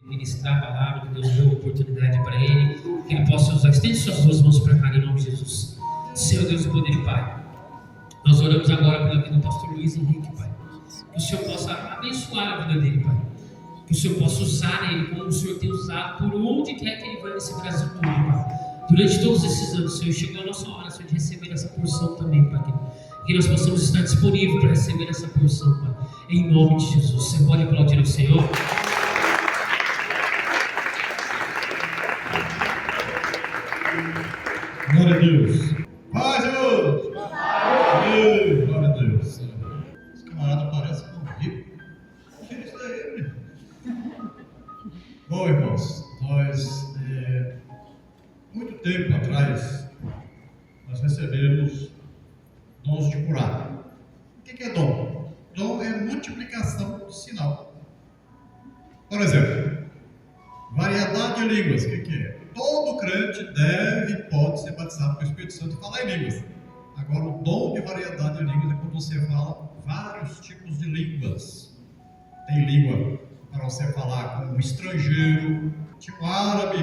ministrar a palavra que Deus deu oportunidade para ele, que ele possa usar. Estende suas duas mãos para cá, em nome de Jesus. Senhor Deus do poder e Pai, nós oramos agora pela vida do pastor Luiz Henrique, Pai. Que o Senhor possa abençoar a vida dele, Pai. Que o Senhor possa usar ele como o Senhor tem usado por onde quer que ele vá nesse Brasil todo, Pai. Durante todos esses anos, Senhor, chegou a nossa hora, Senhor, de receber essa porção também, Pai. Que nós possamos estar disponíveis para receber essa porção, Pai. Em nome de Jesus. Você pode aplaudir ao Senhor? Glória a Deus. Paz, Jesus. Glória a Deus. Esse camarada parece convicto. O que é isso daí? Bom, irmãos, nós, muito tempo atrás, nós recebemos dons de curar. O que é dom? Dom é multiplicação de sinal. Por exemplo, variedade de línguas. O que é? Todo crente deve e pode ser batizado com o Espírito Santo e falar em línguas. Agora, o dom de variedade de línguas é quando você fala vários tipos de línguas. Tem língua para você falar com um estrangeiro. Tinha um árabe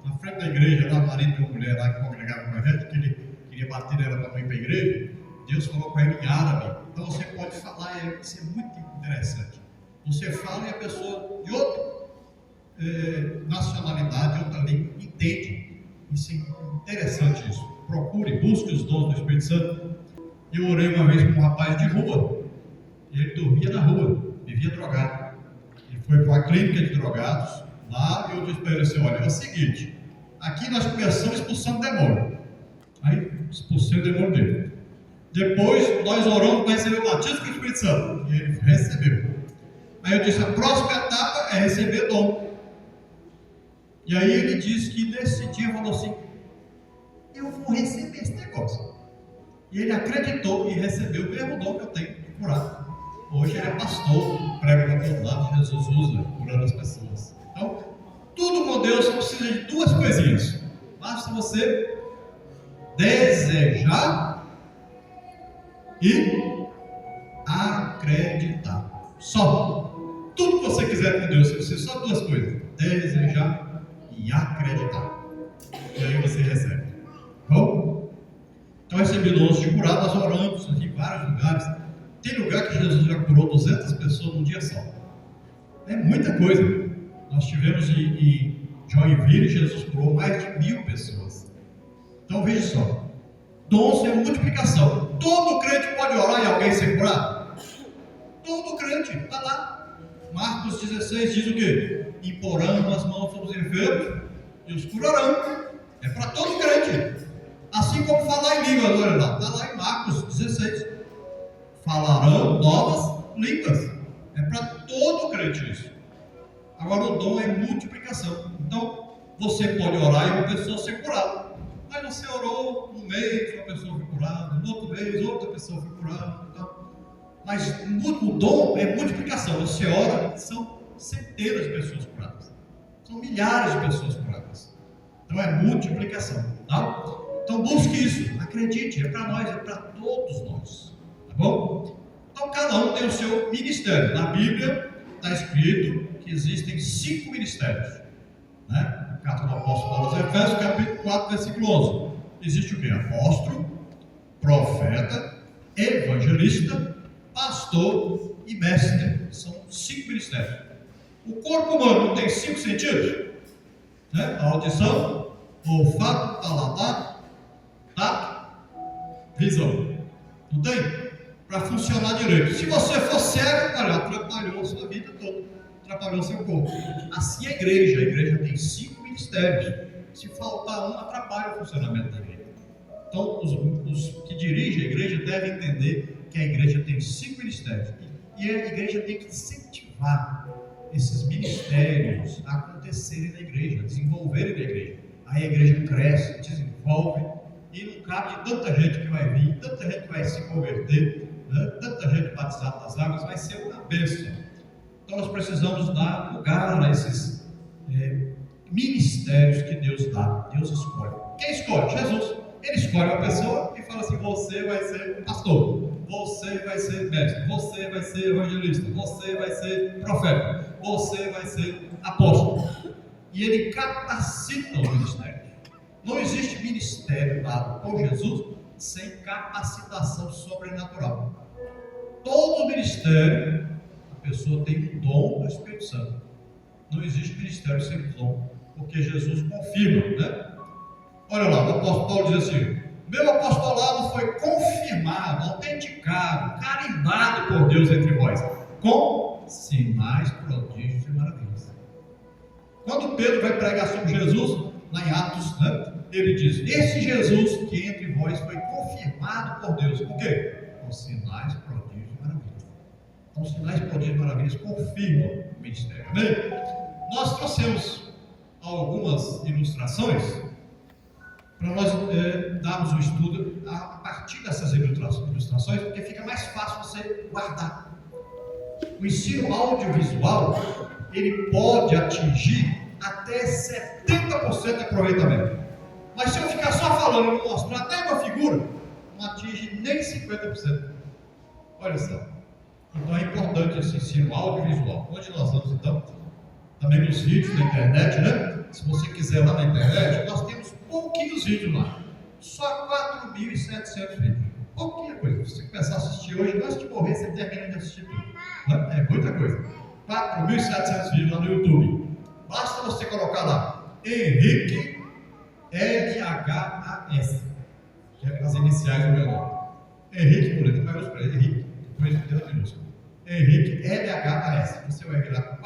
na frente da igreja, lá, marido de uma mulher lá que congregava com a gente, que ele queria bater ela para não ir para a igreja. Deus falou com ele em árabe. Então você pode falar, isso é muito interessante. Você fala e a pessoa de outra nacionalidade, outra língua, entende. Isso é interessante isso. Procure, busque os dons do Espírito Santo. Eu orei uma vez com um rapaz de rua. Ele dormia na rua, vivia drogado. Ele foi para uma clínica de drogados. Lá eu disse para ele assim: olha, é o seguinte, aqui nós começamos expulsando demônio. Aí expulsei o demônio dele. Depois nós oramos para receber o batismo com o Espírito Santo. E ele recebeu. Aí eu disse: a próxima etapa é receber dom. E aí ele disse que nesse dia falou assim: eu vou receber esse negócio. E ele acreditou e recebeu o mesmo dom que eu tenho de curar. Hoje ele é pastor, prega para todo lado, Jesus usa curando as pessoas. Então, tudo com Deus só precisa de duas coisinhas. Basta você desejar e acreditar. Só. Tudo que você quiser com Deus, você precisa só de duas coisas: desejar e acreditar. E aí você recebe. Bom? Então recebi dons de curar, nós oramos em vários lugares. Tem lugar que Jesus já curou 200 pessoas num dia só. É muita coisa. Nós tivemos em Joinville, Jesus curou mais de 1000 pessoas. Então veja só, dons é multiplicação. Todo crente pode orar e alguém ser curado? Todo crente, está lá. Marcos 16 diz o quê? Imporão as mãos sobre os enfermos e os curarão. É para todo crente. Assim como falar em línguas, olha lá, está lá em Marcos 16. Falarão novas línguas. É para todo crente isso. Agora o dom é multiplicação. Então você pode orar e uma pessoa ser curada. Mas você orou um mês, uma pessoa foi curada, no outro mês, outra pessoa foi curada. Então, mas o dom é multiplicação. Você ora, são centenas de pessoas curadas. São milhares de pessoas curadas. Então é multiplicação. Tá? Então busque isso. Acredite, é para nós, é para todos nós. Tá bom? Então cada um tem o seu ministério. Na Bíblia está escrito que existem 5 ministérios. Né? Carta do apóstolo Paulo aos Efésios, capítulo 4, versículo 11. Existe o que? Apóstolo, profeta, evangelista, pastor e mestre. São 5 ministérios. O corpo humano tem 5 sentidos, né? A audição, olfato, paladar, tato, visão. Não tem? Para funcionar direito. Se você for cego, olha, atrapalhou a sua vida toda, atrapalhou o seu corpo. Assim a igreja tem 5 ministérios. Se faltar um, atrapalha o funcionamento da igreja. Então os que dirigem a igreja devem entender que a igreja tem 5 ministérios. E a igreja tem que incentivar esses ministérios a acontecerem na igreja, a desenvolverem na igreja. Aí a igreja cresce, desenvolve, e não cabe de tanta gente que vai vir, tanta gente que vai se converter, né? Tanta gente batizada nas águas, vai ser uma bênção. Então nós precisamos dar lugar a esses ministérios que Deus dá, Deus escolhe. Quem escolhe? Jesus. Ele escolhe uma pessoa e fala assim: você vai ser pastor, você vai ser mestre, você vai ser evangelista, você vai ser profeta, você vai ser apóstolo. e ele capacita o ministério. Não existe ministério dado por Jesus sem capacitação sobrenatural. Todo ministério, a pessoa tem um dom do Espírito Santo. Não existe ministério sem dom, porque Jesus confirma, né? Olha lá, o apóstolo Paulo diz assim: meu apostolado foi confirmado, autenticado, carimbado por Deus entre vós, com sinais, prodígios e maravilhas. Quando Pedro vai pregar sobre Jesus, lá em Atos, né, ele diz: esse Jesus que entre vós foi confirmado por Deus. Por quê? Com sinais, prodígios e maravilhas. Então, sinais, prodígios e maravilhas confirmam o ministério. Amém? Nós trouxemos algumas ilustrações para nós darmos um estudo a partir dessas ilustrações, porque fica mais fácil você guardar. O ensino audiovisual, ele pode atingir até 70% de aproveitamento. Mas se eu ficar só falando e não mostrar até uma figura, não atinge nem 50%. Olha só. Então é importante esse ensino audiovisual. Onde nós vamos então? Também nos vídeos da internet, né? Se você quiser lá na internet, nós temos pouquinhos vídeos lá. Só 4.700 vídeos. Pouquinha coisa. Se você começar a assistir hoje, antes de morrer, você termina de assistir tudo. Né? É muita coisa. 4.700 vídeos lá no YouTube. Basta você colocar lá Henrique LHAS, que é as iniciais do meu nome. Henrique Moreira, mas para Henrique, depois de Deus minúsculo. Henrique LHAS. Você vai ver lá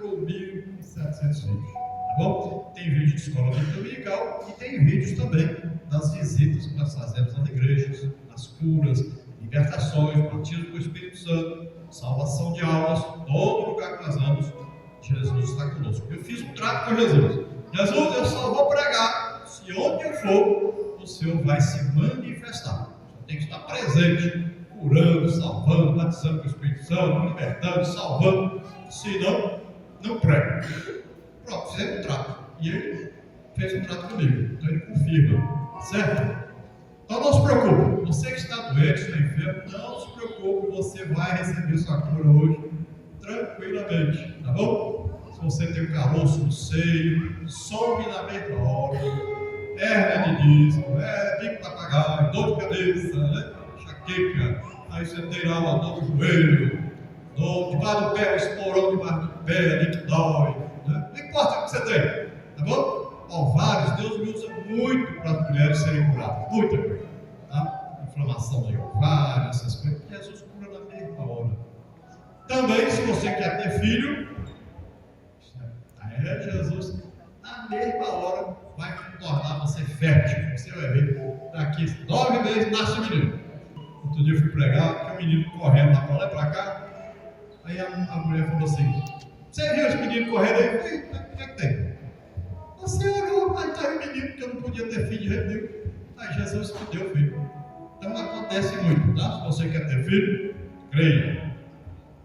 4.700 vídeos. Tá bom? Tem vídeo de escola dominical e tem vídeos também das visitas que nós fazemos nas igrejas, nas curas, libertações, batismo com o Espírito Santo, salvação de almas. Todo lugar que nós vamos, Jesus está conosco. Eu fiz um trato com Jesus. Jesus, eu só vou pregar se onde eu for, o Senhor vai se manifestar. Você tem que estar presente, curando, salvando, batizando com o Espírito Santo, libertando, salvando. Se não, não prega. Pronto, fizemos um trato. E ele fez um trato comigo. Então ele confirma. Certo? Então não se preocupe. Você que está doente, está enfermo, não se preocupe. Você vai receber sua cura hoje tranquilamente. Tá bom? Se você tem um caroço no seio, some na mesma hora, hérnia de disco, bico papagaio, dor de cabeça, né? Enxaqueca. Aí você tem lá uma dor no joelho, dor debaixo do pé, esporão debaixo do pé, ali que dói. Né? Não importa o que você tem, tá bom? Ovários, Deus me usa muito para as mulheres serem curadas, muita coisa, tá? Inflamação de ovário, essas coisas, Jesus cura na mesma hora. Também, se você quer ter filho, Jesus, na mesma hora, vai tornar você fértil. Você vai ver, daqui 9 meses nasce o menino. Outro dia eu fui pregar, tinha um menino correndo lá e para cá. Aí a mulher falou assim: você viu esse menino correndo aí? Eu falei: o que é que tem? Você olhou, aí está o menino, que eu não podia ter filho de jeito nenhum. Aí Jesus que deu filho. Então acontece muito, tá? Se você quer ter filho, creia.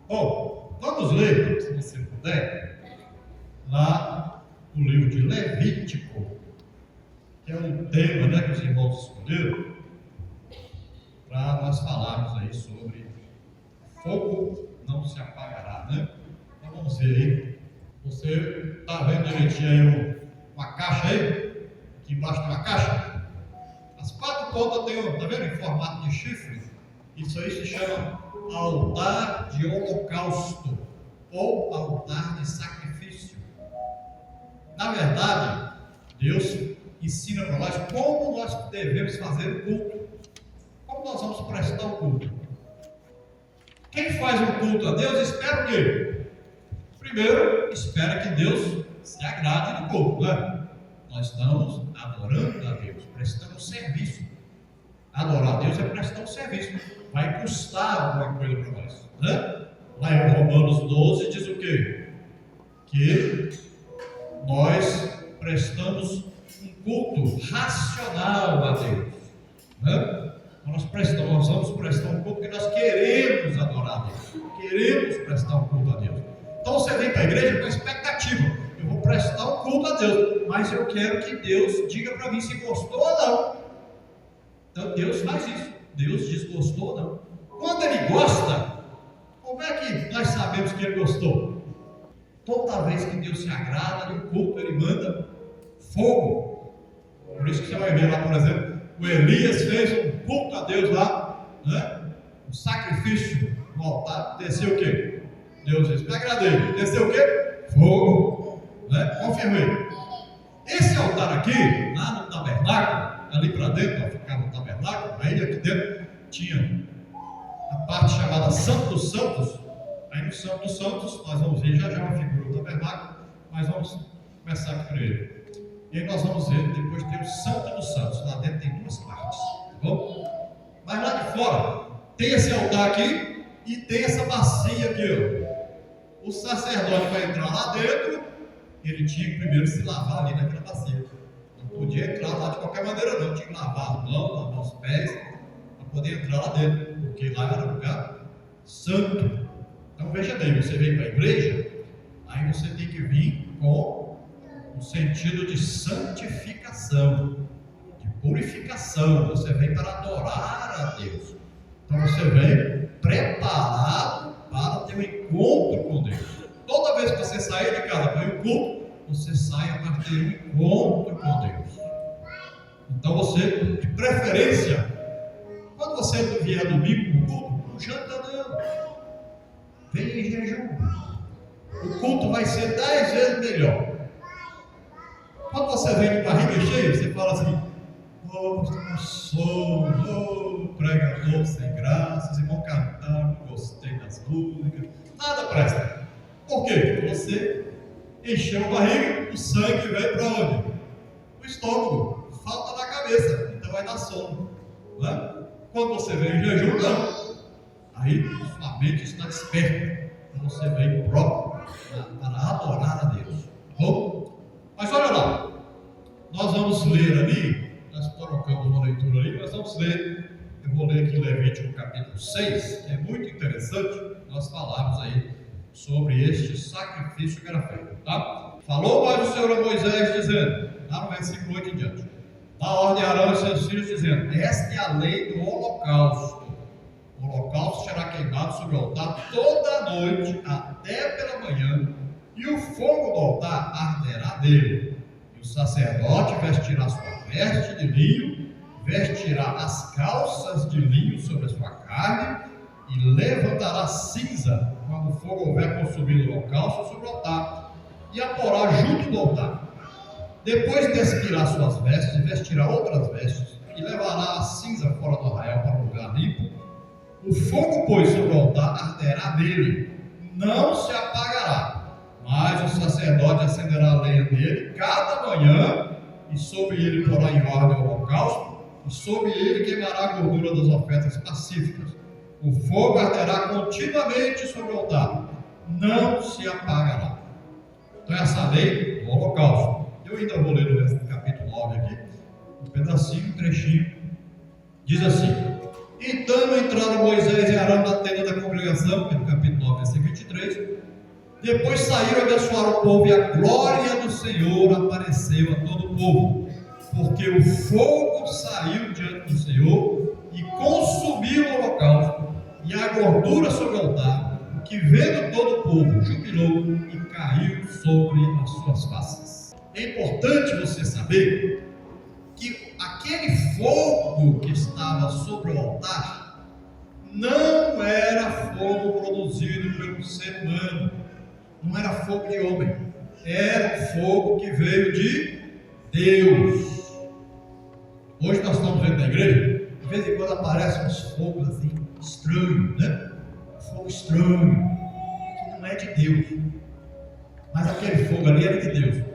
Bom, vamos ler, se você puder, lá no livro de Levítico, que é um tema, né, que os irmãos escolheram, para nós falarmos aí sobre fogo não se apagará, né? Então vamos ver aí. Você está vendo direitinho aí uma caixa aí? Aqui embaixo tem uma caixa. As 4 pontas tem está vendo, em formato de chifre? Isso aí se chama altar de holocausto ou altar de sacrifício. Na verdade, Deus ensina para nós como nós devemos fazer o culto. Como nós vamos prestar o culto. Quem faz um culto a Deus espera o quê? Primeiro, espera que Deus se agrade do culto, né? Nós estamos adorando a Deus, prestando serviço. Adorar a Deus é prestar um serviço. Vai custar alguma coisa para nós, né? Lá em Romanos 12 diz o quê? Que nós prestamos um culto racional a Deus, né? Nós vamos prestar um culto que nós queremos adorar a Deus, queremos prestar um culto a Deus. Então você vem para a igreja com expectativa: eu vou prestar um culto a Deus, mas eu quero que Deus diga para mim se gostou ou não. Então Deus faz isso, Deus diz gostou ou não. Quando Ele gosta, como é que nós sabemos que Ele gostou? Toda vez que Deus se agrada do culto, Ele manda fogo. Por isso que você vai ver lá, por exemplo, o Elias fez um culto a Deus lá, né? Um sacrifício no altar, desceu o quê? Deus disse, me agradei. Desceu o quê? Fogo, né? Confirmei. Esse altar aqui, lá no tabernáculo, ali para dentro, ó, ficava o tabernáculo, aí aqui dentro tinha a parte chamada Santo dos Santos. Aí no Santo dos Santos, nós vamos ver já uma figura do tabernáculo, mas vamos começar aqui primeiro. E aí nós vamos ver, depois tem o Santo dos Santos, lá dentro tem duas partes, tá bom? Mas lá de fora, tem esse altar aqui e tem essa bacia aqui, ó. O sacerdote vai entrar lá dentro, ele tinha que primeiro se lavar ali naquela bacia. Não podia entrar lá de qualquer maneira não, tinha que lavar as mãos, lavar os pés, para poder entrar lá dentro, porque lá era um lugar santo. Então veja bem, você vem para a igreja, aí você tem que vir com um sentido de santificação, de purificação. Você vem para adorar a Deus. Então você vem preparado para ter um encontro com Deus. Toda vez que você sair de casa para o culto, você sai para ter um encontro com Deus. Então você, de preferência, quando você vier domingo no culto, não janta não. Vem em jejum. O culto vai ser 10 vezes melhor. Quando você vem de barriga cheia, você fala assim, oh, estou com sono, oh, pregador sem graças, irmão cantando, gostei das músicas, nada presta. Por quê? Porque você encheu a barriga, o sangue veio para onde? O estômago, falta na cabeça, então vai dar sono. Não é? Quando você vem em jejum, não. Aí sua mente está desperta, então você vem próprio para adorar a Deus. Tá bom? Mas olha lá, nós vamos ler ali, nós colocamos uma leitura ali, nós vamos ler, eu vou ler aqui Levítico capítulo 6, que é muito interessante, nós falamos aí sobre este sacrifício que era feito, tá? Falou mais o Senhor a Moisés dizendo, lá no versículo 8 em diante, dá ordem a Arão e seus filhos dizendo, esta é a lei do holocausto. O holocausto será queimado sobre o altar toda a noite até pela manhã, e o fogo do altar arderá nele. E o sacerdote vestirá sua veste de linho, vestirá as calças de linho sobre a sua carne, e levantará cinza quando o fogo houver consumido o holocausto sobre o altar, e a porá junto do altar. Depois despirá suas vestes, vestirá outras vestes, e levará a cinza fora do arraial para um lugar limpo. O fogo, pois, sobre o altar arderá nele, não se apagará, mas o sacerdote acenderá a lenha nele cada manhã, e sobre ele porá em ordem o holocausto, e sobre ele queimará a gordura das ofertas pacíficas. O fogo arderá continuamente sobre o altar, não se apagará. Então essa lei do holocausto. Eu ainda vou ler no capítulo 9 aqui, um pedacinho, um trechinho, diz assim, então entraram Moisés e Arão na tenda da congregação, que é no capítulo 9, versículo 23, depois saíram e abençoaram o povo, e a glória do Senhor apareceu a todo o povo, porque o fogo saiu diante do Senhor e consumiu o holocausto e a gordura sobre o altar, o que vendo todo o povo jubilou e caiu sobre as suas faces. É importante você saber que aquele fogo que estava sobre o altar não era fogo produzido pelo ser humano, não era fogo de homem, era fogo que veio de Deus. Hoje nós estamos vendo na igreja, de vez em quando aparecem uns fogos assim, estranhos, né? Fogo estranho, que não é de Deus, mas aquele fogo ali era de Deus.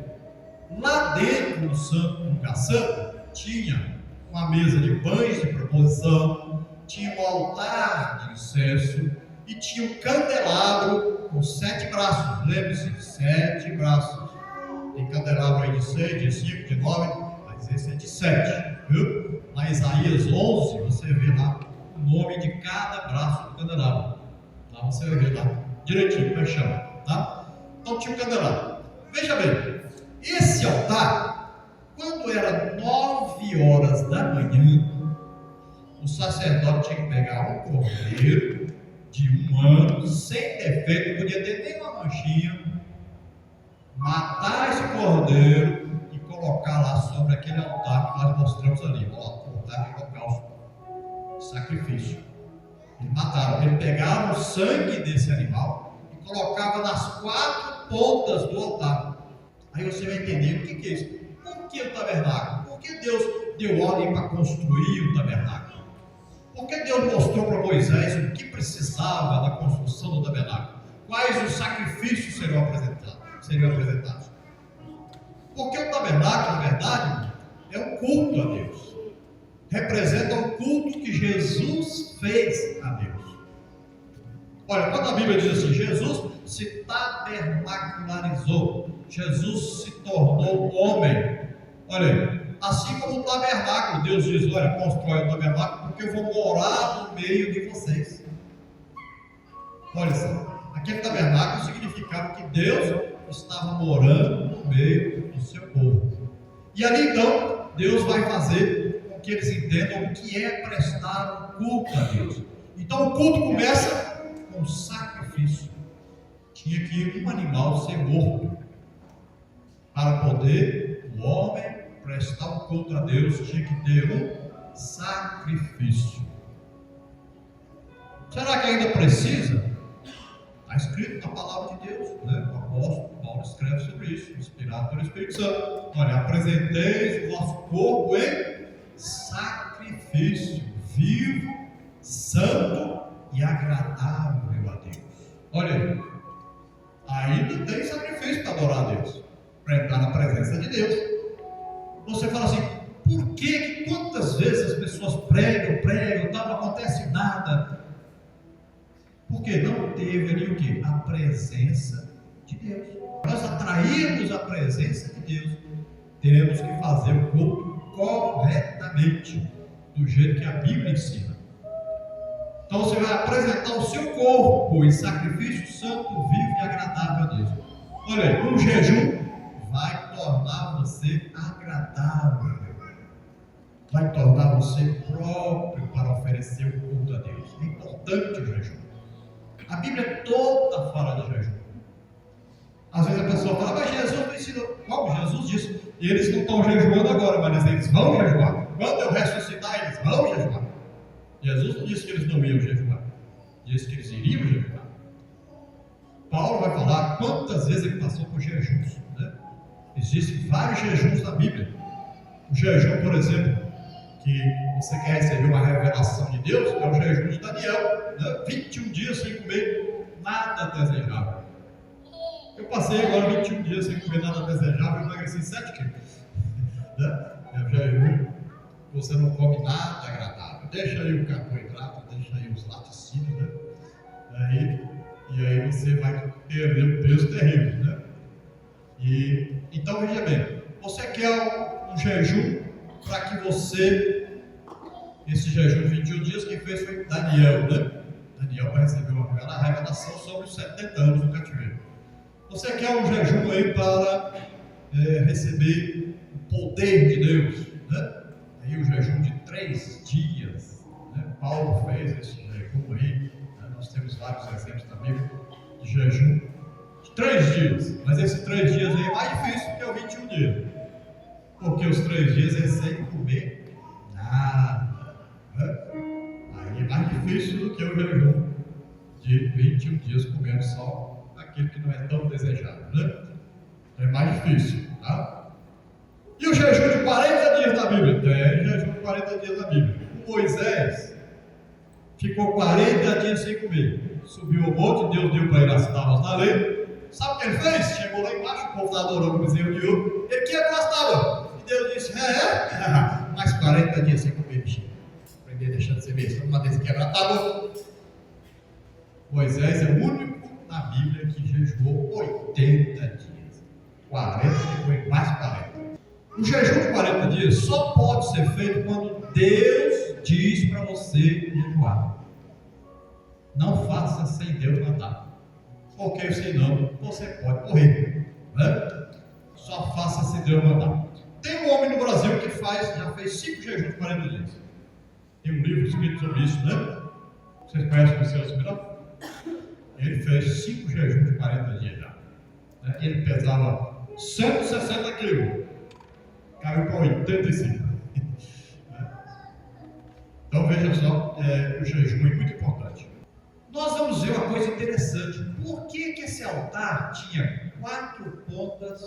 Lá dentro do Santo Lugar Santo tinha uma mesa de pães de proposição, tinha um altar de incenso e tinha um candelabro com 7 braços. Lembre-se, 7 braços. Tem candelabro aí de 6, de 5, de 9, mas esse é de 7, viu? Lá em Isaías 11, você vê lá o nome de cada braço do candelabro. Lá você vai ver lá direitinho como é que chama, tá? Então tinha um candelabro. Veja bem, esse altar, quando era 9 horas da manhã, o sacerdote tinha que pegar um cordeiro de 1 ano, sem defeito, não podia ter nenhuma manchinha, matar esse cordeiro e colocar colocar lá sobre aquele altar que nós mostramos ali, o altar de holocausto, sacrifício. Eles mataram, eles pegaram o sangue desse animal e colocavam nas 4 pontas do altar. Aí você vai entender o que é isso. Por que o tabernáculo? Por que Deus deu ordem para construir o tabernáculo? Por que Deus mostrou para Moisés o que precisava da construção do tabernáculo? Quais os sacrifícios seriam apresentados? Porque o tabernáculo, na verdade, é um culto a Deus. Representa o culto que Jesus fez a Deus. Olha, quando a Bíblia diz assim, Jesus se tabernacularizou, Jesus se tornou homem. Olha, assim como o tabernáculo, Deus diz, olha, constrói o tabernáculo porque eu vou morar no meio de vocês. Olha só, aquele tabernáculo significava que Deus estava morando no meio do seu povo. E ali então, Deus vai fazer com que eles entendam o que é prestar um culto a Deus. Então o culto começa com um sacrifício. Tinha que um animal ser morto para poder o homem prestar um culto a Deus. Tinha que ter um sacrifício. Será que ainda precisa? Está escrito na palavra de Deus, né? O apóstolo Paulo escreve sobre isso, inspirado pelo Espírito Santo. Olha, apresenteis o vosso corpo em sacrifício vivo, santo e agradável a Deus. Olha, ainda tem sacrifício para adorar a Deus, para entrar na presença de Deus. Você fala assim, por que quantas vezes as pessoas pregam, não acontece nada? Porque não teve ali o que? A presença de Deus. Para nós atrairmos a presença de Deus, temos que fazer o culto corretamente, do jeito que a Bíblia ensina. Então você vai apresentar o seu corpo em sacrifício santo, vivo e agradável a Deus. Olha, um jejum vai tornar você agradável, vai tornar você próprio para oferecer o culto a Deus. É importante o jejum. A Bíblia toda fala de jejum. Às vezes a pessoa fala, mas Jesus me ensinou. Como Jesus disse, e eles não estão jejuando agora, mas eles vão jejuar. Quando eu ressuscitar, eles vão jejuar. Jesus não disse que eles não iam jejuar, disse que eles iriam jejuar. Paulo vai falar quantas vezes ele passou por jejuns, né? Existem vários jejuns na Bíblia. O jejum, por exemplo, que você quer receber uma revelação de Deus, é o jejum de Daniel, né? 21 dias sem comer nada desejável. Eu passei agora 21 dias sem comer nada desejável e emagreci 7 quilos. Né? É o jejum, você não come nada agradável. Deixa aí o carboidrato, deixa aí os laticínios, né? E aí você vai perder um peso terrível, né? Então veja bem, você quer um jejum para que você, esse jejum de 21 dias, quem fez foi Daniel, né? Daniel vai receber uma revelação sobre os 70 anos do cativeiro. Você quer um jejum aí para receber o poder de Deus, né? Aí o jejum de 3 dias, né? Paulo fez esse jejum aí, né? Nós temos vários exemplos na Bíblia de jejum de 3 dias, mas esses 3 dias aí é mais difícil que o 21 dias, porque os 3 dias é sem comer nada, né? Aí é mais difícil do que o jejum de 21 dias comendo só aquilo que não é tão desejável, né? É mais difícil, tá? E o jejum de 40 dias na Bíblia? Tem jejum de 40 dias na Bíblia. O Moisés ficou 40 dias sem comer. Subiu ao monte, Deus deu para ele as tábuas da lei. Sabe o que ele fez? Chegou lá embaixo, o povo está adorando o bezerro de ouro. Ele quebrou as tábuas. E Deus disse, mais 40 dias sem comer, bichinho. Aprender deixando de ser besta. Uma vez quebra a tábua. Moisés é o único na Bíblia que jejuou 80 dias. 40 depois mais 40. O jejum de 40 dias só pode ser feito quando Deus diz para você jejuar. Não faça sem Deus mandar, porque senão você pode morrer, né? Só faça se Deus mandar. Tem um homem no Brasil que já fez 5 jejuns de 40 dias. Tem um livro escrito sobre isso, né? Vocês conhecem o Celso Miranda? Ele fez 5 jejuns de 40 dias já. Ele pesava 160 quilos. caiu para 85. Então veja só, o jejum é muito importante. Nós vamos ver uma coisa interessante. Por que esse altar tinha 4 pontas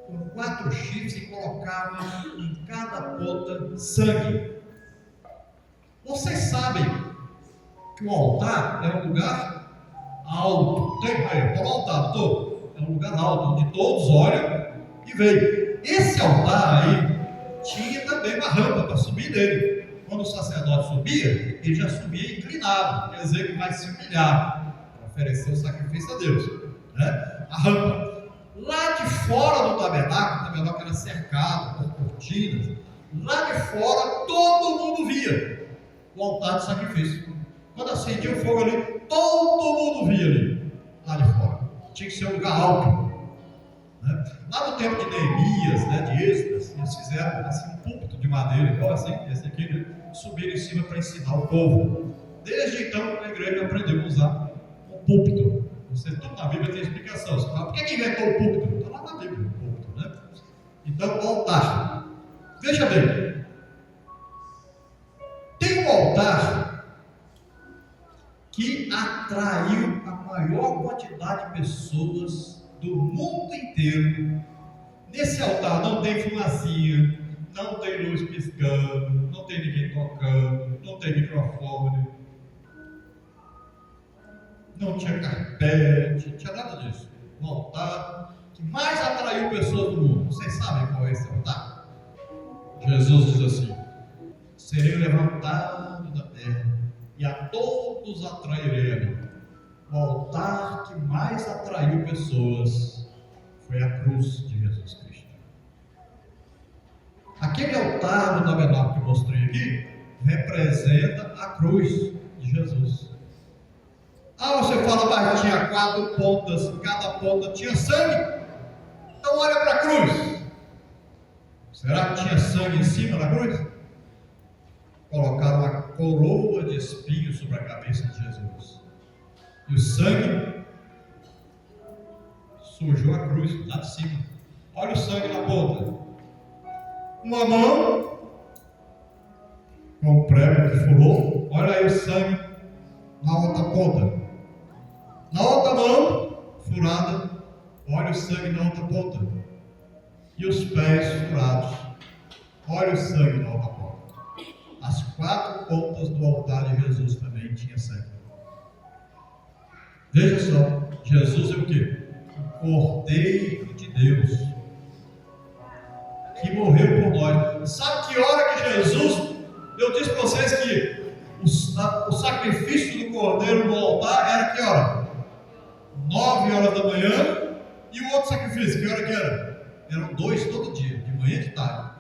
com 4 chifres e colocava em cada ponta sangue? Vocês sabem que o altar é um lugar alto. Tem aí, está no altar, todo. É um lugar alto, onde todos olham e veem. Esse altar aí tinha também uma rampa para subir nele. Quando o sacerdote subia, ele já subia inclinado, quer dizer que vai se humilhar para oferecer o sacrifício a Deus, né? A rampa. Lá de fora do tabernáculo, o tabernáculo era cercado por cortinas, lá de fora todo mundo via o altar de sacrifício. Quando acendia o fogo ali, todo mundo via ali, lá de fora. Tinha que ser um lugar alto, né? Lá no tempo de Neemias, né, de Êxodo, eles fizeram assim, um púlpito de madeira, igual assim, esse aqui, né? Subiram em cima para ensinar o povo. Desde então, a igreja aprendeu a usar o púlpito. Você, tudo na Bíblia tem explicação. Você fala, por que inventou o púlpito? Está lá na Bíblia, o púlpito, né? Então, o altar. Veja bem. Tem um altar que atraiu a maior quantidade de pessoas do mundo inteiro. Nesse altar não tem fumacinha, não tem luz piscando, não tem ninguém tocando, não tem microfone, não tinha carpete, não tinha nada disso. O altar que mais atraiu pessoas do mundo. Vocês sabem qual é esse altar? Jesus diz assim: serei levantado da terra e a todos atrairei. O altar que mais atraiu pessoas foi a cruz de Jesus Cristo. Aquele altar do tabernáculo que eu mostrei aqui representa a cruz de Jesus. Você fala, mas tinha 4 pontas, cada ponta tinha sangue. Então olha para a cruz. Será que tinha sangue em cima da cruz? Colocaram uma coroa de espinhos sobre a cabeça de Jesus. E o sangue sujou a cruz lá de cima. Olha o sangue na ponta. Uma mão com um prego que furou. Olha aí o sangue na outra ponta. Na outra mão furada. Olha o sangue na outra ponta. E os pés furados. Olha o sangue na outra ponta. As 4 pontas do altar de Jesus também tinha sangue. Veja só, Jesus é o quê? O Cordeiro de Deus, que morreu por nós. Sabe que hora que Jesus, eu disse para vocês que o sacrifício do Cordeiro no altar era que hora? 9 horas da manhã. E o outro sacrifício, que hora que era? Eram 2 todo dia, de manhã e de tarde.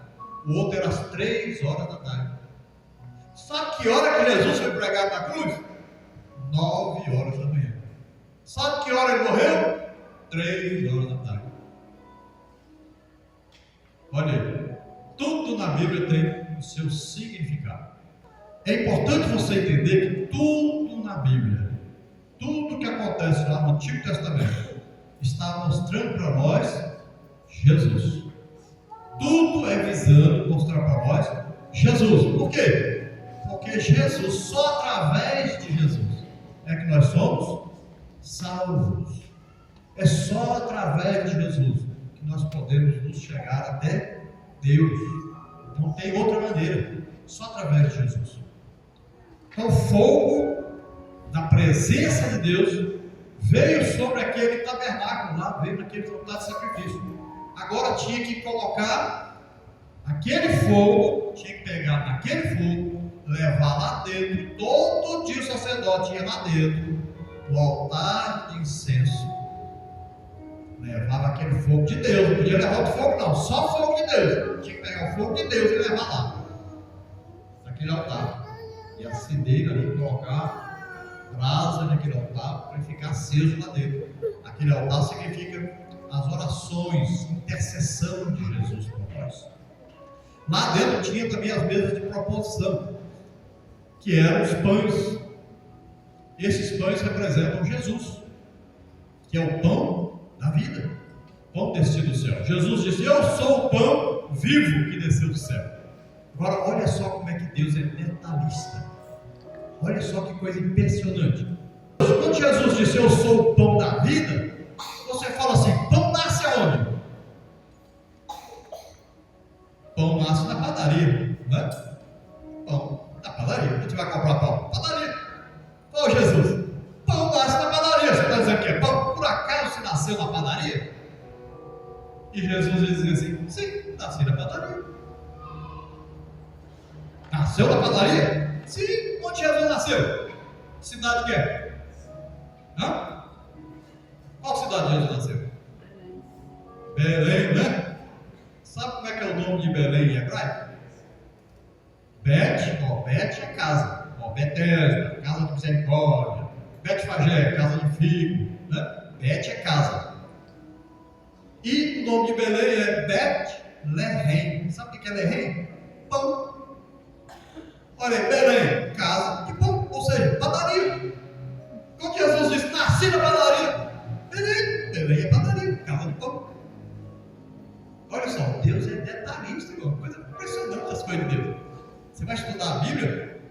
O outro era às 3 horas da tarde. Sabe que hora que Jesus foi pregado na cruz? 9 horas da manhã. Sabe que hora ele morreu? 3 horas da tarde. Olha aí, tudo na Bíblia tem o seu significado. É importante você entender que tudo na Bíblia, tudo que acontece lá no Antigo Testamento, está mostrando para nós Jesus. Tudo é visando mostrar para nós Jesus. Por quê? Porque Jesus, só através de Jesus, é que nós somos salvos. É só através de Jesus que nós podemos nos chegar até Deus. Não tem outra maneira, só através de Jesus. Então o fogo da presença de Deus veio sobre aquele tabernáculo lá, veio naquele altar de sacrifício. Agora tinha que colocar aquele fogo, tinha que pegar naquele fogo, levar lá dentro. Todo dia o sacerdote ia lá dentro do altar de incenso, levava aquele fogo de Deus. Não podia levar outro fogo não, só fogo de Deus. Tinha que pegar o fogo de Deus e levar lá naquele altar, e acender ali, colocar brasa naquele altar para ele ficar aceso lá dentro. Aquele altar significa as orações, intercessão de Jesus por nós. Lá dentro tinha também as mesas de proposição, que eram os pães. Esses pães representam Jesus, que é o pão da vida. Pão descido do céu. Jesus disse: eu sou o pão vivo que desceu do céu. Agora, olha só como é que Deus é detalhista. Olha só que coisa impressionante. Quando Jesus disse: eu sou o pão da vida, você fala assim: pão nasce aonde? Pão nasce na padaria, não é? Pão na padaria. A gente vai comprar pão? Padaria. Ô Jesus, pão nasce na padaria. Você está dizendo que é pão? Por acaso se nasceu na padaria? E Jesus dizia assim: sim, nasci na padaria. Nasceu na padaria? Sim, onde Jesus nasceu? Que cidade que é? Hã? Qual cidade Jesus nasceu? Belém, né? Sabe como é que é o nome de Belém em hebraico? Bet, Bet é casa. Betesda, casa de misericórdia. Betfagé, casa de figo, né? Bet é casa. E o nome de Belém é Bet-Lehem. Sabe o que é Lehem? Pão. Olha aí, Belém, casa de pão, ou seja, padaria. Quando Jesus disse: nasci na padaria, Belém é padaria, casa de pão. Olha só, Deus é detalhista, irmão. Coisa impressionante as coisas de Deus. Você vai estudar a Bíblia,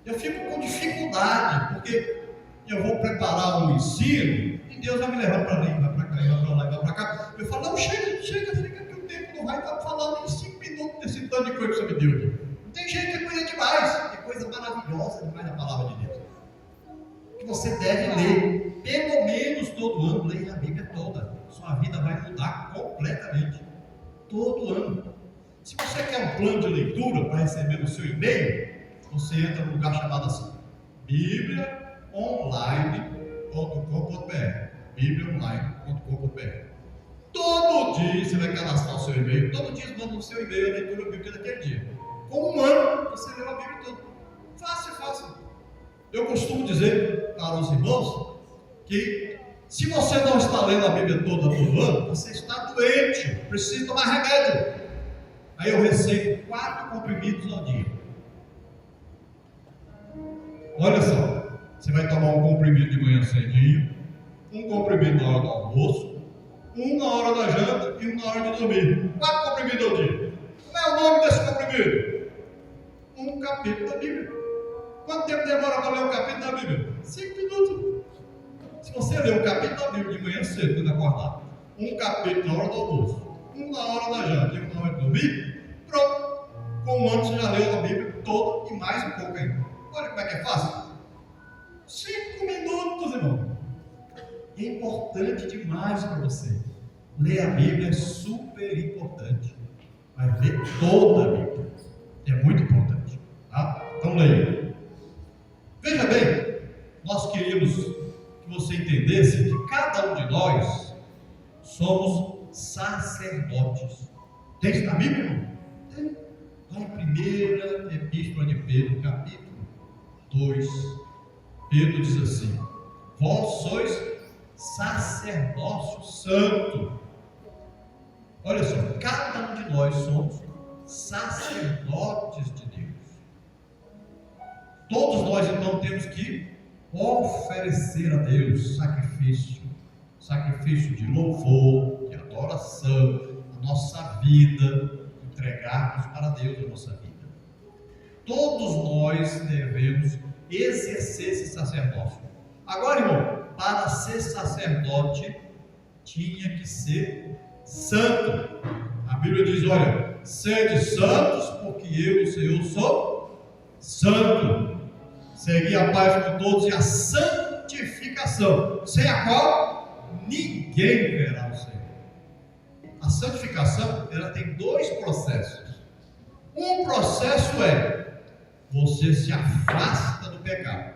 eu fico com dificuldade, porque eu vou preparar um ensino e Deus vai me levar para ali, vai para cá, vai para lá, vai para cá. Eu falo: não, chega, que o tempo não vai estar falando em 5 minutos desse tanto de coisa que você me deu aqui. Não tem jeito, é coisa demais, é coisa maravilhosa demais a palavra de Deus. Que você deve ler, pelo menos todo ano, leia a Bíblia toda. Sua vida vai mudar completamente, todo ano. Se você quer um plano de leitura para receber no seu e-mail, você entra no lugar chamado assim: bibliaonline.com.br. bibliaonline.com.br. Todo dia você vai cadastrar o seu e-mail, todo dia manda no seu e-mail a leitura bíblica daquele dia. Com um ano você leu a Bíblia toda. Fácil. Eu costumo dizer para os irmãos que se você não está lendo a Bíblia toda todo ano, você está doente, precisa tomar remédio. Aí eu receito 4 comprimidos ao dia. Olha só, você vai tomar um comprimido de manhã cedinho, um comprimido na hora do almoço, um na hora da janta e um na hora de dormir. 4 comprimidos ao dia. Qual é o nome desse comprimido? Um capítulo da Bíblia. Quanto tempo demora para ler um capítulo da Bíblia? 5 minutos. Se você ler um capítulo da Bíblia de manhã cedo, quando acordar, um capítulo na hora do almoço, um na hora da janta e um na hora de dormir, pronto. Com um ano você já leu a Bíblia toda e mais um pouco ainda. Olha como é que é fácil. 5 minutos, irmão. É importante demais para você. Ler a Bíblia é super importante. Mas ler toda a Bíblia é muito importante. Tá? Então leia. Veja bem, nós queríamos que você entendesse que cada um de nós somos sacerdotes. Tem isso na Bíblia, irmão? Tem. Lá em 1ª Epístola de Pedro, capítulo 2, Pedro diz assim: vós sois sacerdócio santo. Olha só, cada um de nós somos sacerdotes de Deus. Todos nós então temos que oferecer a Deus sacrifício de louvor, de adoração, a nossa vida, entregarmos para Deus a nossa vida. Todos nós devemos exercer esse sacerdócio. Agora, irmão, para ser sacerdote tinha que ser santo. A Bíblia diz: olha, sede santos, porque eu, o Senhor, sou santo. Segui a paz com todos e a santificação, sem a qual ninguém verá o Senhor. A santificação, ela tem 2 processos. Um processo é: você se afasta do pecado.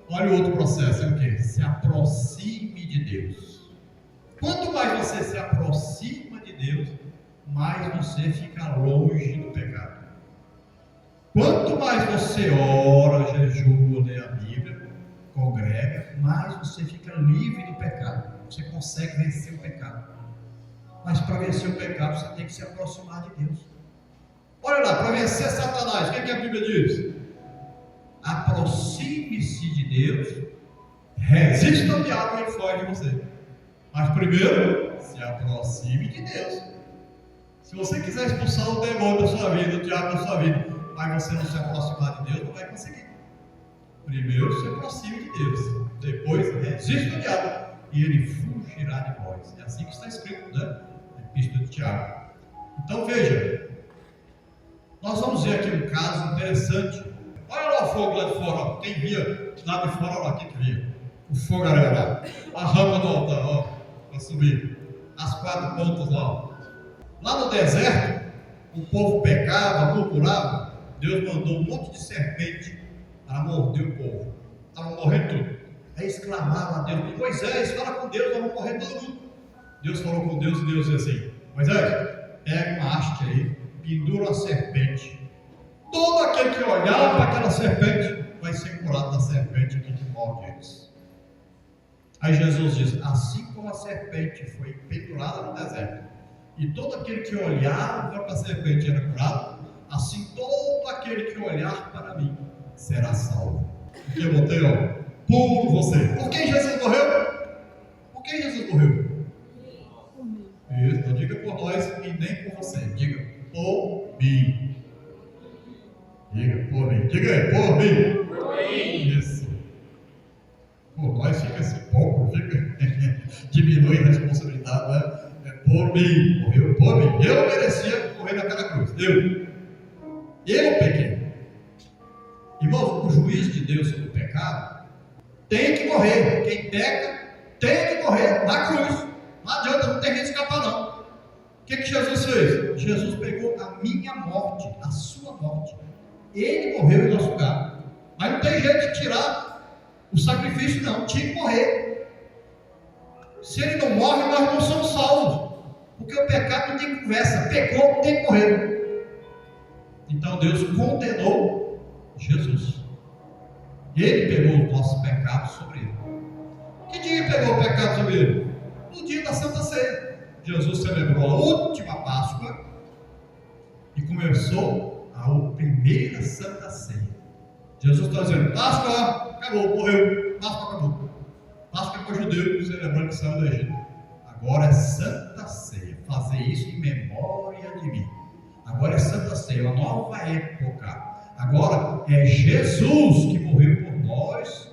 Olha o outro processo, é o que? Se aproxime de Deus. Quanto mais você se aproxima de Deus, mais você fica longe do pecado. Quanto mais você ora, jejua, lê a Bíblia, congrega, mais você fica livre do pecado. Você consegue vencer o pecado. Mas para vencer o pecado, você tem que se aproximar de Deus. Olha lá, para vencer Satanás, o que a Bíblia diz? Aproxime-se de Deus, resista ao diabo e ele foge de você. Mas primeiro, se te aproxime de Deus. Se você quiser expulsar o demônio da sua vida, o diabo da sua vida, mas você não se aproximar de Deus, não vai conseguir. Primeiro se aproxime de Deus, depois resista o diabo e ele fugirá de vós. É assim que está escrito, né? Na Epístola de Tiago. Então veja, nós vamos ver aqui um caso interessante. Olha lá o fogo lá de fora, ó. Quem via lá de fora, olha lá, quem que via? O fogo era lá, a rampa do altar, ó, para subir, as 4 pontas lá, ó. Lá no deserto, o povo pecava, murmurava, Deus mandou um monte de serpente para morder o povo. Estava morrendo tudo. Aí exclamavam a Deus: Moisés, fala com Deus, nós vamos morrer todo mundo. Deus falou com Deus e Deus disse assim: Moisés, pega uma haste aí, pendura uma serpente. Todo aquele que olhar para aquela serpente vai ser curado da serpente aqui que morde eles. Aí Jesus diz: assim como a serpente foi pendurada no deserto, e todo aquele que olhava para a serpente era curado, assim todo aquele que olhar para mim será salvo. Porque eu botei, ó, por você. Por quem Jesus morreu? Por quem Jesus morreu? Isso, não diga por nós e nem por você. Diga por mim. Diga por mim. Diga aí, por mim. Por mim. Isso. Por nós fica esse pouco, fica diminui a responsabilidade, né? É por mim. Morreu por mim. Eu merecia morrer naquela cruz. Eu pequei. Irmãos, o juízo de Deus sobre o pecado tem que morrer. Quem peca tem que morrer na cruz. Não adianta, não tem jeito de escapar não. O que Jesus fez? Jesus pegou a minha morte, a sua morte. Ele morreu em nosso lugar. Mas não tem jeito de tirar o sacrifício não, tinha que morrer. Se ele não morre, nós não somos salvos. Porque o pecado não tem conversa. Pecou, tem que morrer. Então Deus condenou Jesus. E ele pegou os nossos pecados sobre ele. Que dia ele pegou o pecado sobre ele? No dia da Santa Ceia. Jesus celebrou a última Páscoa e começou a primeira Santa Ceia. Jesus está dizendo: Páscoa acabou, morreu. Páscoa acabou. Páscoa é para o judeu, celebrando que saiu do Egito. Agora é Santa Ceia. Fazer isso em memória de mim. Agora é Santa Ceia, uma nova época. Agora é Jesus que morreu por nós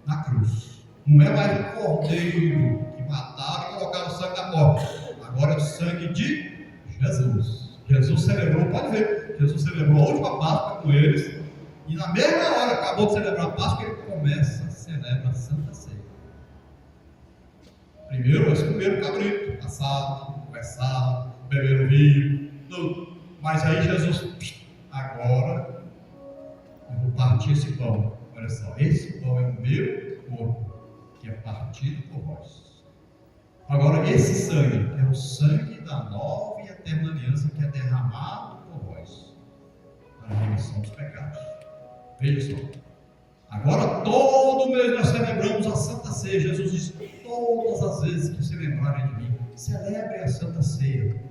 na cruz. Não é mais um cordeiro que mataram e colocaram o sangue na porta. Agora é o sangue de Jesus. Jesus celebrou, pode ver, Jesus celebrou a última Páscoa com eles. E na mesma hora, acabou de celebrar a Páscoa, ele começa a celebrar a Santa Ceia. Primeiro eles comeram cabrito, assado, conversaram, beberam vinho, tudo. Mas aí Jesus, agora eu vou partir esse pão. Olha só, esse pão é o meu corpo, que é partido por vós. Agora, esse sangue é o sangue da nova e eterna aliança que é derramado por vós, para a remissão dos pecados. Veja só. Agora, todo mês nós celebramos a Santa Ceia. Jesus disse: todas as vezes que se lembrarem de mim, celebrem a Santa Ceia,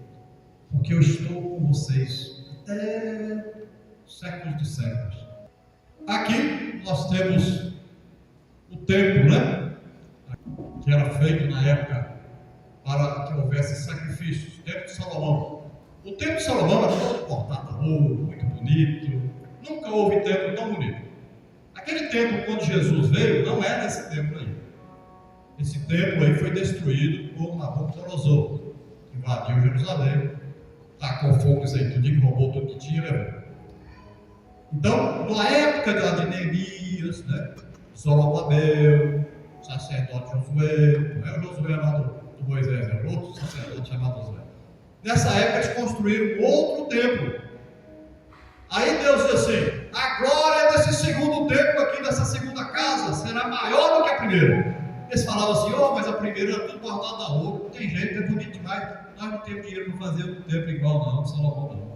porque eu estou com vocês até séculos de séculos. Aqui nós temos o templo, né? Que era feito na época para que houvesse sacrifícios. O templo de Salomão. O templo de Salomão era todo cortado a ouro, muito bonito. Nunca houve templo tão bonito. Aquele templo, quando Jesus veio, não era esse templo aí. Esse templo aí foi destruído por Nabucodonosor. Invadiu Jerusalém, tacou fogo isso aí, tudo, roubou tudo que tinha, levou. Então, na época de Neemias, né, Zorobabel, sacerdote Josué, não é o Josué lá do Moisés, é outro sacerdote chamado Josué. Nessa época eles construíram outro templo. Aí Deus disse assim: a glória desse segundo templo aqui, dessa segunda casa, será maior do que a primeira. Eles falavam assim: oh, mas a primeira era tudo guardada a ouro, não tem jeito, é bonito demais, nós não temos dinheiro para fazer um templo igual não, Salomão não.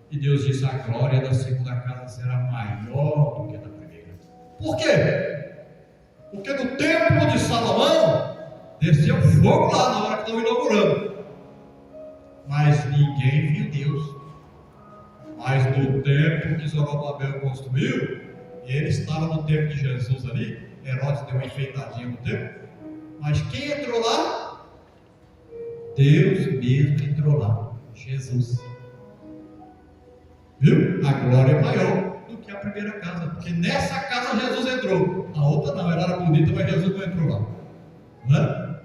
E Deus disse: a glória da segunda casa será maior do que a da primeira. Por quê? Porque no templo de Salomão desceu fogo lá na hora que estava inaugurando, mas ninguém viu Deus. Mas no templo que Zorobabel construiu, e ele estava no templo de Jesus ali, Herodes deu uma enfeitadinha no templo, mas quem entrou lá? Deus mesmo entrou lá. Jesus. Viu? A glória é maior do que a primeira casa, porque nessa casa Jesus entrou. A outra não, ela era bonita, mas Jesus não entrou lá. Não é?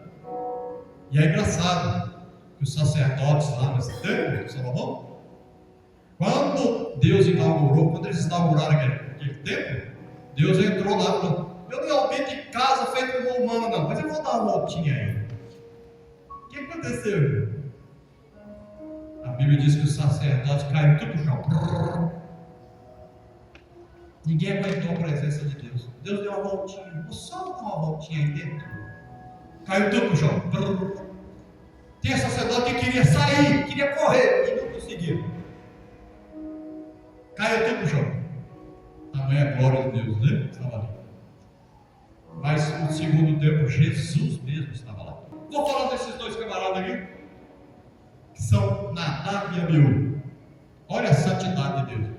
E é engraçado que os sacerdotes lá nesse templo de Salomão, quando Deus inaugurou, quando eles inauguraram aquele templo, Deus entrou lá e falou: eu não habito em casa feito como humano não, mas eu vou dar uma voltinha aí. O que aconteceu? A Bíblia diz que os sacerdotes caíram tudo no chão. Ninguém aguentou a presença de Deus. Deus deu uma voltinha, só uma voltinha aí dentro. Caiu tudo no chão. Tem sacerdote que queria sair, queria correr e não conseguiu. Caiu tudo no chão. Tamanha glória de Deus, né? Estava ali. Mas no segundo tempo, Jesus mesmo estava lá. Vou falar desses dois camaradas aqui, que são Nadab e Abiú. Olha a santidade de Deus.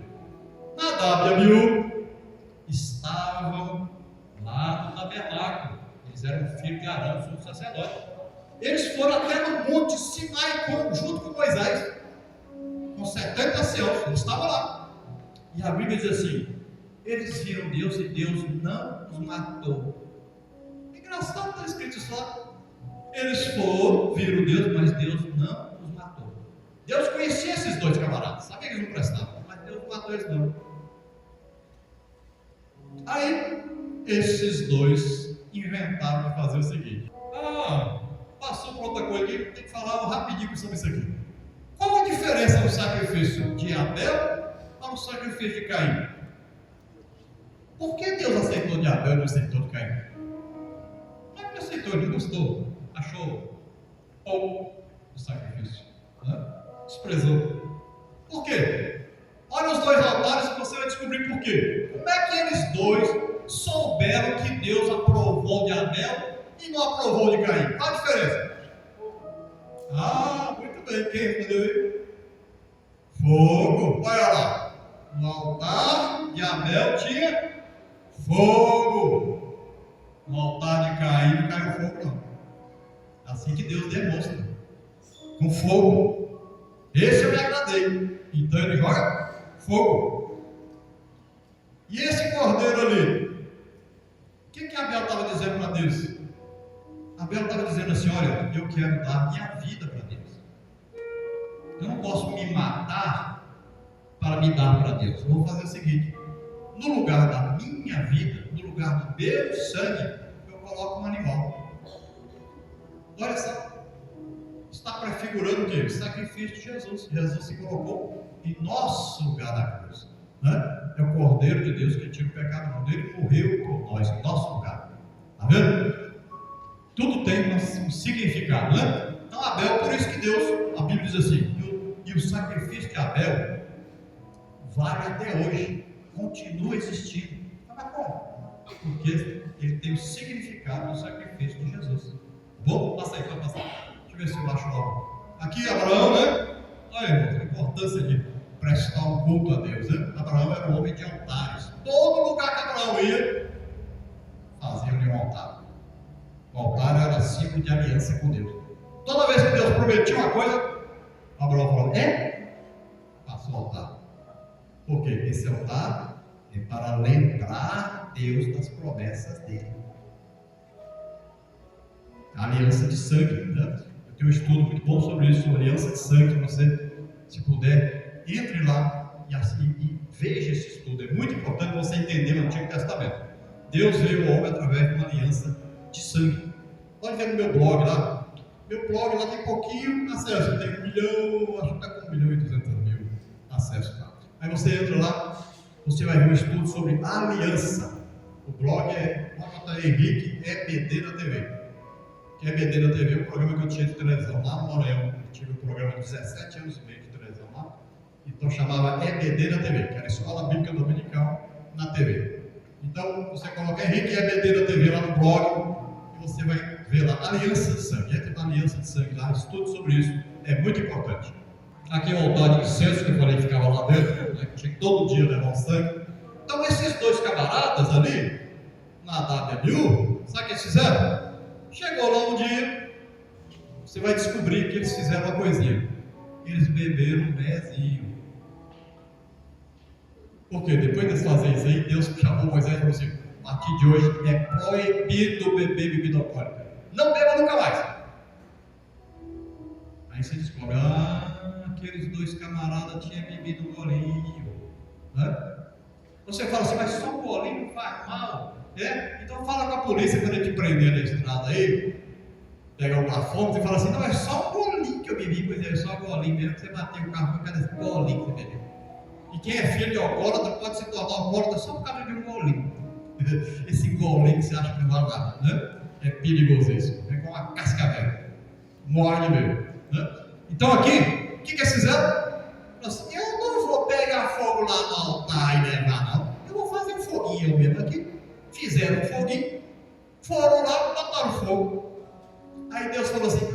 Nadab e Abiú estavam lá no tabernáculo. Eles eram filhos de Arão, sumo sacerdote. Eles foram até no monte Sinai junto com Moisés, com 70 anciãos. Eles estavam lá. E a Bíblia diz assim: eles viram Deus e Deus não os matou. Engraçado, está escrito isso lá. Eles foram, viram Deus, mas Deus não os matou. Deus conhecia esses dois camaradas, sabia que eles não prestavam, mas Deus não matou eles não. Aí, esses dois inventaram de fazer o seguinte: passou por outra coisa aqui, tem que falar rapidinho sobre isso aqui. Qual a diferença do sacrifício de Abel para o sacrifício de Caim? Por que Deus aceitou de Abel e não aceitou de Caim? Não aceitou, ele não gostou, achou pouco o sacrifício, né? Desprezou. Por quê? Olha os dois altares e você vai descobrir por quê. Como é que eles dois souberam que Deus aprovou de Abel e não aprovou de Caim? Qual a diferença? Muito bem, quem respondeu aí? Fogo. Olha lá, no altar de Abel tinha fogo. No altar de Caim não caiu fogo não. Assim que Deus demonstra, com fogo. Esse eu me agradei. Então ele joga fogo. E esse cordeiro ali, o que Abel estava dizendo para Deus? Abel estava dizendo assim: olha, eu quero dar minha vida para Deus. Eu não posso me matar para me dar para Deus. Eu vou fazer o seguinte: no lugar da minha vida, no lugar do meu sangue, eu coloco um animal. Olha só, está prefigurando o que? O sacrifício de Jesus. Jesus se colocou em nosso lugar na cruz, né? É o Cordeiro de Deus que tira o pecado do mundo. Ele morreu por nós, em nosso lugar. Está vendo? Tudo tem um significado, né? Então Abel, por isso que Deus, a Bíblia diz assim, e o sacrifício de Abel vale até hoje, continua existindo. Mas como? Porque ele tem o significado do sacrifício de Jesus. Bom, passa aí, pode passar. Deixa eu ver se eu acho logo. Aqui Abraão, né? Olha, irmãos, a importância de prestar um culto a Deus, né? Abraão era um homem de altares. Todo lugar que Abraão ia, fazia-lhe um altar. O altar era símbolo de aliança com Deus. Toda vez que Deus prometia uma coisa, Abraão falou: passou o altar. Por quê? Esse altar é para lembrar Deus das promessas dele. A aliança de sangue, né? Eu tenho um estudo muito bom sobre isso, sobre aliança de sangue. Você, se puder, entre lá e veja esse estudo. É muito importante você entender o Antigo Testamento. Deus veio ao homem através de uma aliança de sangue. Pode ver no meu blog lá. Meu blog lá tem pouquinho acesso. Tem 1 milhão, acho que está com 1.200.000 acessos lá. Aí você entra lá, você vai ver um estudo sobre aliança. O blog é Henrique EBD na TV. Que EBD na TV é um programa que eu tinha de televisão lá no Maranhão. Eu tive um programa de 17 anos e meio de televisão lá. Então chamava EBD na TV, que era Escola Bíblica Dominical na TV. Então você coloca Henrique EBD na TV lá no blog e você vai ver lá aliança de sangue. Entra na aliança de sangue lá, estudo sobre isso. É muito importante. Aqui é o altar de incenso que eu falei que ficava lá dentro, né? Tinha que todo dia levar um sangue. Então esses dois camaradas ali, Nadab e Abiú, sabe o que eles fizeram? Chegou lá um dia, você vai descobrir que eles fizeram uma coisinha. Eles beberam um mezinho. Por quê? Depois de eles fazerem isso aí, Deus chamou Moisés e falou assim: a partir de hoje é proibido beber bebida alcoólica. Não beba nunca mais. Aí você descobre, aqueles dois camaradas tinham bebido um golinho. Você fala assim, mas só um golinho faz mal. Então fala com a polícia quando ele te prender na estrada aí, pega uma fome e fala assim, não, é só um golinho que eu bebi. Pois é só um golinho mesmo, que você bateu o carro por causa desse golinho que você bebeu. E quem é filho de alcoólatra pode se tornar alcoólatra só por causa de um golinho. Esse golinho que você acha que não vai nada, né? É perigoso isso, é com uma cascavel, morre de medo, né? Então aqui, o que eles fizeram? Assim, eu não vou pegar fogo lá no altar e levar não, eu vou fazer um foguinho eu mesmo aqui. Fizeram um foguinho, foram lá, botaram fogo. Aí Deus falou assim,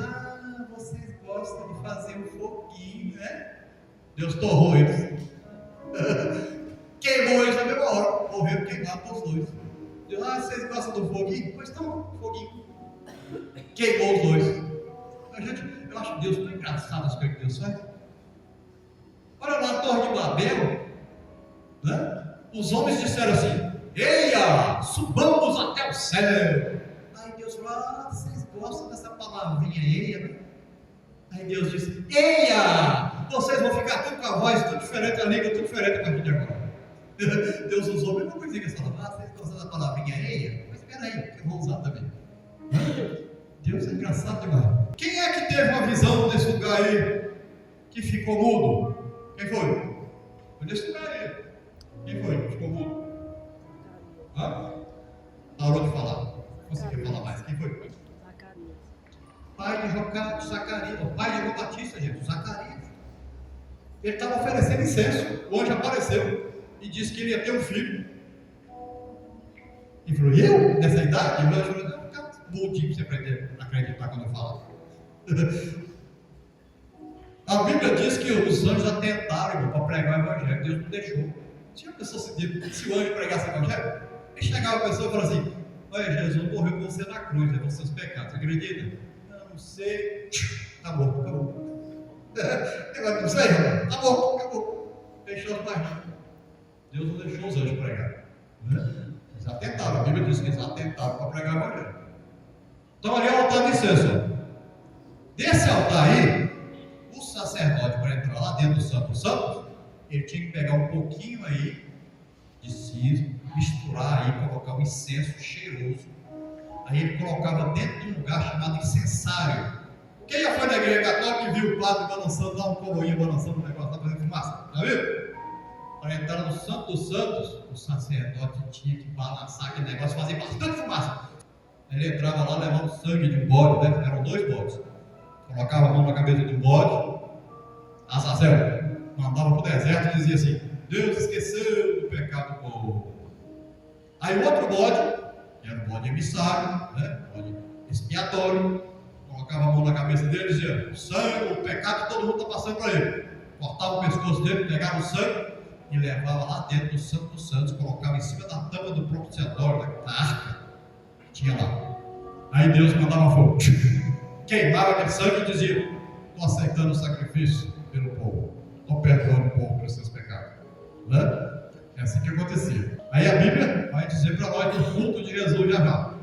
vocês gostam de fazer um foguinho, né? Deus torrou eles. Queimou eles na mesma hora, morreram queimados os dois. Deus, vocês gostam do foguinho? Pois então, foguinho. Queimou os dois. Mas, gente, eu acho Deus tão engraçado as coisas que Deus faz. Olha lá a Torre de Babel, né? Os homens disseram assim, eia, subamos até o céu. Aí Deus falou, vocês gostam dessa palavrinha eia, né? Aí Deus disse, eia, vocês vão ficar tudo com a voz, tudo diferente, a língua, tudo diferente a partir de agora. Deus usou a mesma coisinha que eles falaram, vocês gostam da palavrinha eia? Mas espera aí, que eu vou usar também. Deus é engraçado demais. Quem é que teve uma visão desse lugar aí que ficou mudo? Quem foi? Foi desse lugar aí. Quem foi que ficou mudo? Parou de falar. Não conseguiu falar mais. Quem foi? Pai de Zacarias, o pai de João Batista, gente, Zacarias. Ele estava oferecendo incenso. O anjo apareceu e disse que ele ia ter um filho. E falou, e eu? Nessa idade? E o anjo falou, não, fica mudinho para você acreditar quando eu falo. A Bíblia diz que os anjos atentaram para pregar o evangelho. Deus não deixou. Se uma pessoa se o anjo pregasse o evangelho, ele chegava a pessoa e falava assim, olha, Jesus morreu por você na cruz, levou seus pecados, você acredita? Não sei. Tá bom, acabou. Não sei, tá bom, acabou. Deixou os mais. Deus não deixou os anjos pregar. Eles atentaram, a Bíblia diz que eles atentaram para pregar o evangelho. Então ali é o altar de incenso. Desse altar aí, o sacerdote, para entrar lá dentro do Santo dos Santos, ele tinha que pegar um pouquinho aí de cisne, misturar aí, colocar um incenso cheiroso. Aí ele colocava dentro de um lugar chamado incensário. Quem já foi na igreja católica e viu o padre balançando lá, um coroinha balançando o negócio lá fazendo fumaça? Já viu? Para entrar no Santo dos Santos, o sacerdote tinha que balançar aquele negócio, fazer bastante fumaça. Ele entrava lá, levava o sangue de um bode, né? Eram 2 bodes. Colocava a mão na cabeça de um bode, Azazel, mandava para o deserto e dizia assim, Deus esqueceu do pecado do povo. Aí o outro bode, que era um bode emissário, né? Bode expiatório, colocava a mão na cabeça dele e dizia, o sangue, o pecado todo mundo está passando para ele. Cortava o pescoço dele, pegava o sangue e levava lá dentro do Santo dos Santos, colocava em cima da tampa do propiciatório, da arca, tinha lá. Aí Deus mandava fogo, queimava aquele sangue e dizia, estou aceitando o sacrifício pelo povo, estou perdoando o povo pelos seus pecados. Né? É assim que acontecia. Aí a Bíblia vai dizer para nós do culto de Jesus já já.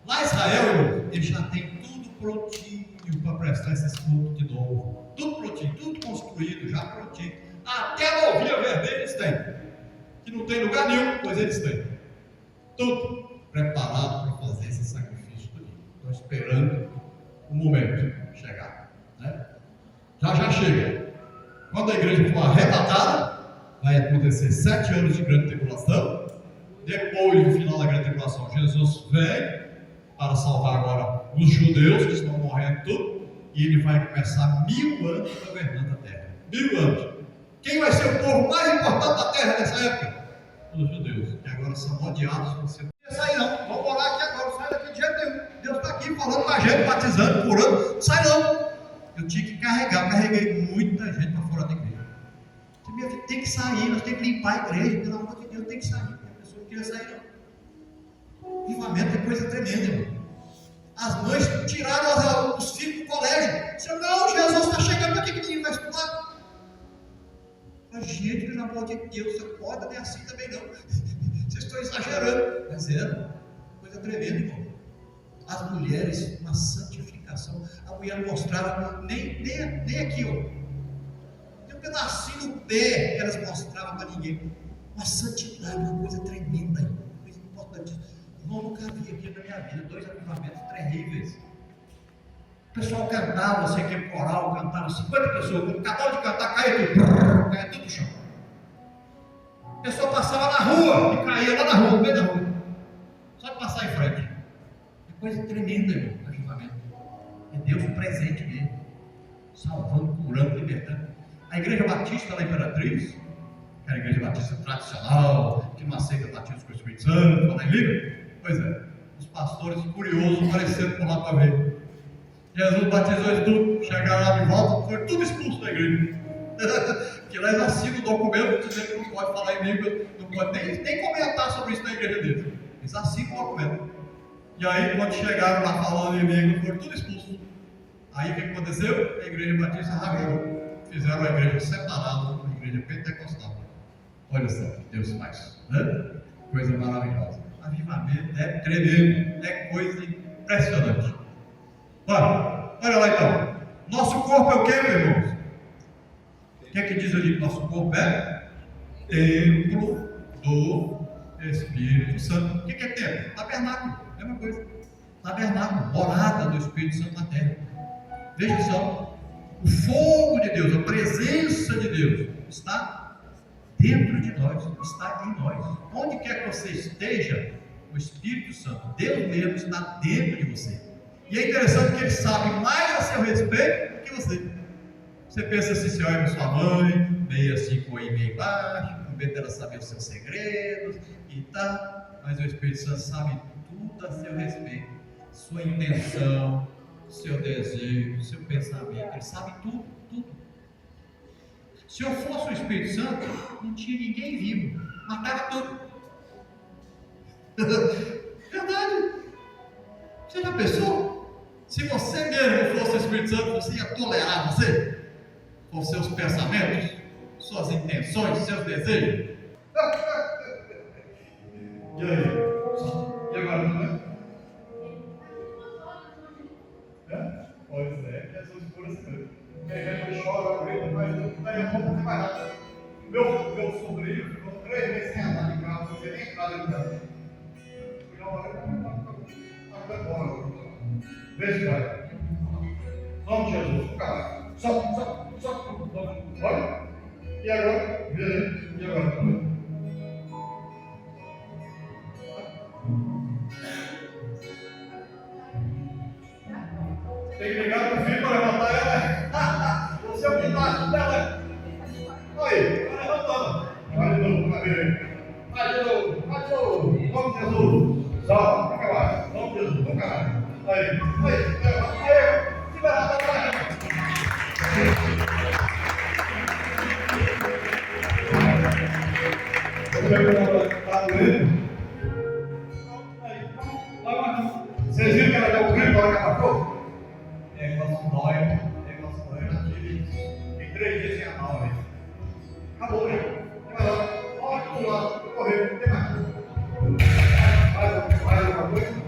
Lá em Israel, irmão, ele já tem tudo prontinho para prestar esses cultos de novo. Tudo prontinho, tudo construído, já prontinho. Até a novinha vermelha eles têm. Que não tem lugar nenhum, pois eles têm. Tudo preparado para fazer esse sacrifício. Estou esperando o momento chegar. Né? Já chega. Quando a igreja for arrebatada, vai acontecer 7 anos de grande tribulação. Depois do final da grande tribulação, Jesus vem para salvar agora os judeus que estão morrendo tudo, e ele vai começar 1000 anos governando a terra. 1000 anos. Quem vai ser o povo mais importante da terra nessa época? Os judeus, que agora são odiados por ser. Não sai não, vamos orar aqui agora, não sai daqui de jeito nenhum. Deus está aqui falando com a gente, batizando, curando, sai não. Eu tinha que carreguei muita gente para fora da igreja. Tem que sair, nós temos que limpar a igreja, pelo amor de Deus, tem que sair. A pessoa não queria sair não. Avivamento é coisa tremenda, irmão. As mães tiraram os filhos do colégio. Disseram, não, Jesus está chegando, para que o menino vai estudar? Mas, gente, pelo amor de Deus, você acorda, não é assim também não. Vocês estão exagerando. Mas era coisa tremenda, irmão. As mulheres, uma santificação. A mulher mostrava, nem aqui, ó. Nem um pedacinho do pé que elas mostravam para ninguém. Uma santidade, uma coisa tremenda, coisa importante. Irmão, eu nunca vi aqui na minha vida 2 avivamentos terríveis. O pessoal cantava, você que coral, cantava 50 pessoas, quando acabou de cantar, caía tudo no chão. O pessoal passava na rua e caía lá na rua, no meio da rua. Só de passar em frente. É coisa tremenda, irmão, o avivamento. É Deus presente mesmo, salvando, curando, libertando. A Igreja Batista da Imperatriz, que era a Igreja Batista tradicional, que não aceita batismo com o Espírito Santo, fala em língua. Pois é, os pastores curiosos apareceram por lá para ver. Jesus batizou eles tudo, chegaram lá de volta, foram tudo expulsos da igreja. Porque lá eles assinam o documento dizendo que não pode falar em língua, não pode nem comentar sobre isso na igreja deles. Eles assinam o documento. E aí, quando chegaram lá falando em língua, foram tudo expulsos. Aí o que aconteceu? A Igreja Batista rasgou. Fizeram a igreja separada, a igreja pentecostal. Olha só o que Deus faz, né? Coisa maravilhosa. Avivamento é tremendo, é coisa impressionante. Olha lá então. Nosso corpo é o que, meus irmãos? O que é que diz ali? Nosso corpo é templo do Espírito Santo. O que é templo? Tabernáculo, mesma coisa. Tabernáculo, morada do Espírito Santo na terra. Veja só, o fogo de Deus, a presença de Deus está dentro de nós, está em nós. Onde quer que você esteja, o Espírito Santo, Deus mesmo, está dentro de você. E é interessante que Ele sabe mais a seu respeito do que você. Você pensa assim, você olha para sua mãe, meio assim, com o meio baixo, com medo dela saber os seus segredos e tal, mas o Espírito Santo sabe tudo a seu respeito, sua intenção, seu desejo, seu pensamento, Ele sabe tudo, tudo. Se eu fosse o Espírito Santo, não tinha ninguém vivo, matava tudo. Verdade. Você já pensou? Se você mesmo fosse o Espírito Santo, você ia tolerar você? Com seus pensamentos, suas intenções, seus desejos? E aí? E agora, não é? Pois é, Jesus cura assim mesmo. Ele chora, grita, mas não tem como fazer mais nada. Meu sobrinho ficou 3 meses sem andar de carro, não sei nem entrar dentro de casa. Vê se vai. Nome de Jesus, cara. Só. Olha. E agora? Vê. E agora? Tem que ligar pro filho para levantar ela. Você é o guindaste dela. Olha aí, vai levantando. Vai de novo, vai ver. Vai de novo. Nome de Jesus. Só, fica mais. Nome de Jesus, nunca mais. Aí, libera, vocês viram que ela deu um grito na hora que ela passou? Negócio dói, eu tive em 3 dias sem a mão, velho. Acabou, velho. Vai lá, olha pro lado, correu, não tem mais. Mais alguma coisa?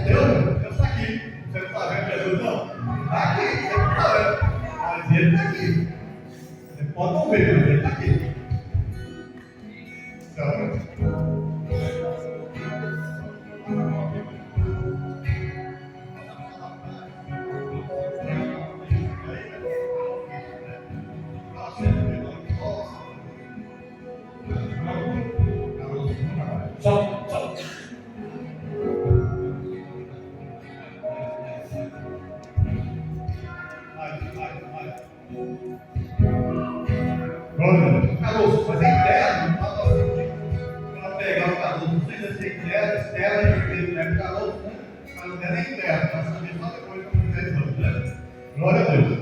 Deus está aqui. Você não está vendo Jesus, não? Está aqui, você não está vendo. Mas Ele está aqui. Você pode não ver, mas Ele está aqui. Só. Carlos, mas é interno, para pegar o Carlos, não precisa ser interno, externo, ele é Carlos, mas não é interno, nós sabemos só depois que nós fizemos, né? Glória a Deus.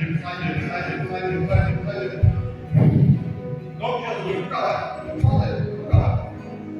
dele, sai dele, sai dele, sai dele, sai dele, sai dele. Em nome de Jesus, vem pra lá.